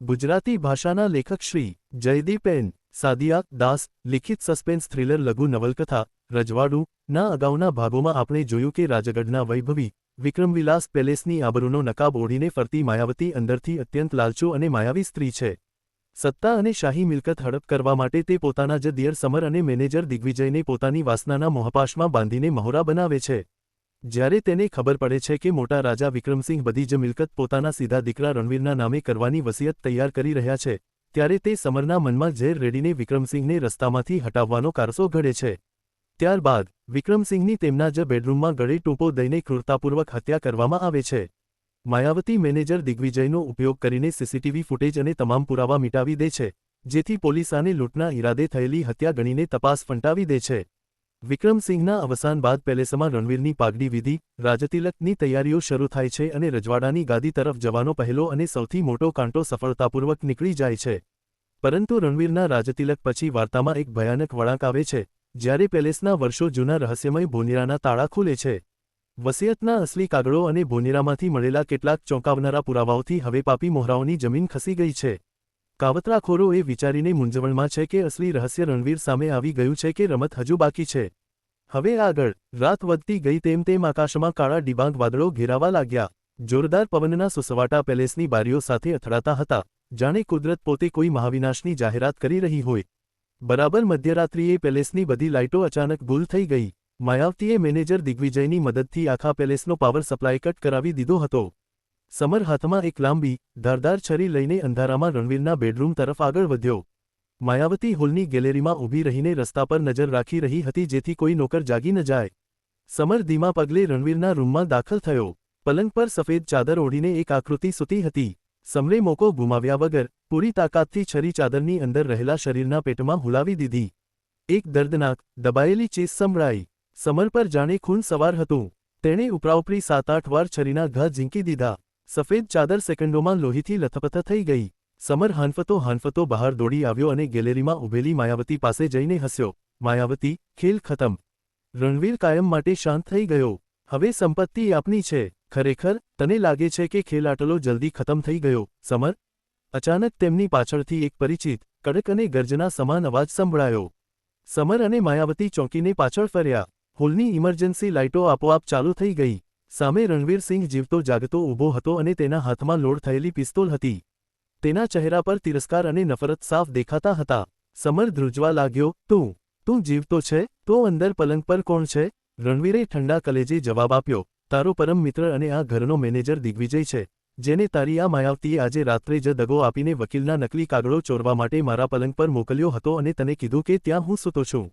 ગુજરાતી ભાષાના લેખક શ્રી જયદીપ એન સાદિયા દાસ લિખિત સસ્પેન્સ થ્રિલર લઘુ નવલકથા રજવાડું ના અગાઉના ભાગોમાં આપણે જોયું કે રાજગઢના વૈભવી વિક્રમવિલાસ પેલેસની આબરૂનો નકાબ ઓઢીને ફરતી માયાવતી અંદરથી અત્યંત લાલચુ અને માયાવી સ્ત્રી છે। સત્તા અને શાહી મિલકત હડપ કરવા માટે તે પોતાના જ દિયર સમર અને મેનેજર દિગ્વિજયને પોતાની વાસનાના મોહપાશમાં બાંધીને મહોરા બનાવે છે। જ્યારે તેને ખબર પડે છે કે મોટા રાજા વિક્રમસિંહ બધી જ મિલકત પોતાના સીધા દીકરા રણવીરના નામે કરવાની વસિયત તૈયાર કરી રહ્યા છે, ત્યારે તે સમરના મનમાં ઝેર રેડીને વિક્રમસિંહને રસ્તામાંથી હટાવવાનો કારસો ઘડે છે। ત્યારબાદ વિક્રમસિંહની તેમના જ બેડરૂમમાં ગળે ટૂંપો દઈને ક્રૂરતાપૂર્વક હત્યા કરવામાં આવે છે। માયાવતી મેનેજર દિગ્વિજયનો ઉપયોગ કરીને સીસીટીવી ફૂટેજ અને તમામ પુરાવા મિટાવી દે છે, જેથી પોલીસ આને લૂંટના ઈરાદે થયેલી હત્યા ગણીને તપાસ ફંટાવી દે છે। વિક્રમસિંહના અવસાન બાદ પેલેસમાં રણવીરની પાઘડી વિધિ રાજતિલકની તૈયારીઓ શરૂ થાય છે અને રજવાડાની ગાદી તરફ જવાનો પહેલો અને સૌથી મોટો કાંટો સફળતાપૂર્વક નીકળી જાય છે। પરંતુ રણવીરના રાજતિલક પછી વાર્તામાં એક ભયાનક વળાંક આવે છે, જ્યારે પેલેસના વર્ષો જૂના રહસ્યમય ભોનિરાના તાળા ખુલે છે। વસિયતના અસલી કાગળો અને ભોનિરામાંથી મળેલા કેટલાક ચોંકાવનારા પુરાવાઓથી હવે પાપી મોહરાઓની જમીન ખસી ગઈ છે। કાવતરાખોરો એ વિચારીને મૂંઝવણમાં છે કે અસલી રહસ્ય રણવીર સામે આવી ગયું છે કે રમત હજુ બાકી છે। હવે આગળ રાત વધતી ગઈ તેમ તેમ આકાશમાં કાળા ડિબાંગ વાદળો ઘેરાવા લાગ્યા। જોરદાર પવનના સુસવાટા પેલેસની બારીઓ સાથે અથડાતા હતા, જાણે કુદરત પોતે કોઈ મહાવિનાશની જાહેરાત કરી રહી હોય। બરાબર મધ્યરાત્રિએ પેલેસની બધી લાઇટો અચાનક ગુલ થઈ ગઈ। માયાવતીએ મેનેજર દિગ્વિજયની મદદથી આખા પેલેસનો પાવર સપ્લાય કટ કરાવી દીધો હતો। સમર હાથમાં એક લાંબી ધારદાર છરી લઈને અંધારામાં રણવીરના બેડરૂમ તરફ આગળ વધ્યો। માયાવતી હોલની ગેલેરીમાં ઊભી રહીને રસ્તા પર નજર રાખી રહી હતી, જેથી કોઈ નોકર જાગી ન જાય। સમર ધીમા પગલે રણવીરના રૂમમાં દાખલ થયો। પલંગ પર સફેદ ચાદર ઓઢીને એક આકૃતિ સૂતી હતી। સમરે મોકો ગુમાવ્યા વગર પૂરી તાકાતથી છરી ચાદરની અંદર રહેલા શરીરના પેટમાં હુલાવી દીધી। એક દર્દનાક દબાયેલી ચીસ સંભળાઈ। સમર પર જાણે ખૂન સવાર હતું। તેણે ઉપરાઉપરી 7-8 વાર છરીના ઘા ઝીંકી દીધા। સફેદ ચાદર સેકન્ડોમાં લોહીથી લથપથ થઈ ગઈ। સમર હાંફતો બહાર દોડી આવ્યો અને ગેલેરીમાં ઊભેલી માયાવતી પાસે જઈને હસ્યો। માયાવતી, ખેલ ખતમ। રણવીર કાયમ માટે શાંત થઈ ગયો। હવે સંપત્તિ આપની છે। ખરેખર તને લાગે છે કે ખેલ આટલો જલ્દી ખતમ થઈ ગયો, સમર? અચાનક તેમની પાછળથી એક પરિચિત કડક અને ગર્જના સમાન અવાજ સંભળાયો। સમર અને માયાવતી ચોંકીને પાછળ ફર્યા। હોલની ઇમરજન્સી લાઇટો આપોઆપ ચાલુ થઈ ગઈ। સામે રણવીરસિંહ જીવતો જાગતો ઊભો હતો અને તેના હાથમાં લોડ થયેલી પિસ્તોલ હતી। તેના ચહેરા પર તિરસ્કાર અને નફરત સાફ દેખાતા હતા। સમર ધ્રુજવા લાગ્યો, તું જીવતો છે? તો અંદર પલંગ પર કોણ છે? રણવીરે ઠંડા કલેજે જવાબ આપ્યો, તારો પરમ મિત્ર અને આ ઘરનો મેનેજર દિગ્વિજય છે, જેને તારી આ માયાવતીએ આજે રાત્રે જ દગો આપીને વકીલના નકલી કાગળો ચોરવા માટે મારા પલંગ પર મોકલ્યો હતો અને તને કીધું કે ત્યાં હું સૂતો છું।